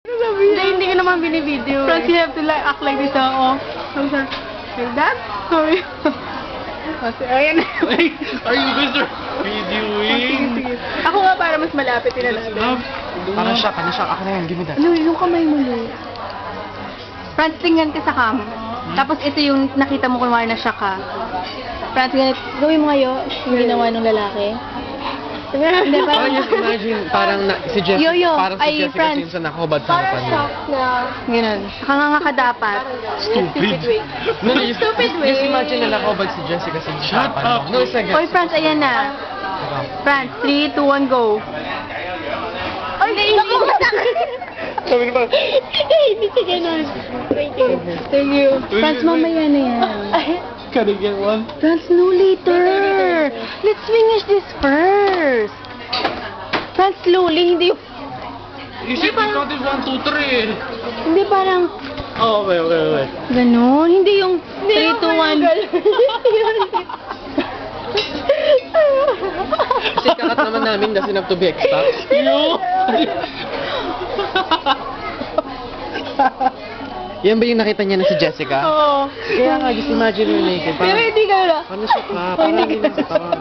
Hindi ko naman binibideo. Friends, you have to like, act like this, oh. Like that? Sorry. Kasi, ayan. Are you guys videoing? Sige. Ako nga para mas malapit na natin. Parang shock. Ako na yan. Give me that. Lu, yung kamay mo, Lu. Friends, tingnan ka sa cam. Tapos ito yung nakita mo kunwari na siya ka. Friends, ganit. Gawin mo ngayon, yung ginawa ng lalaki. Hindi, Parang just imagine, parang si Jessica, Yo-yo. parang si Ay, Jessica friends. Simpson nakahubad sa harapan niya. na... Ganun. Nakanganga ka dapat. Stupid way. No, just, Stupid way. just imagine na nakahubad si Jessica Simpson sa harapan mo. No, second. Hoy, Friends, ayan na. Friends, 3, 2, 1, go. Ay, nakuha Sabi na ba? Hindi siya ganun. Thank you. Friends, mamaya na yan. Can I get one? Friends, no later. Let's finish this first. Friends, slowly. Hindi, Isip, you counted 1, 2, 3. hindi parang Oh, okay. ganun. Hindi yung 3, 2, 1. Kasi kakat naman namin, doesn't have to be exact. Yo! Yan ba yung nakita niya na si Jessica? Oo. Kaya nga, just imagine you're naked. Pero hindi ka na. Ano siya ka? Parang hindi na sa parang...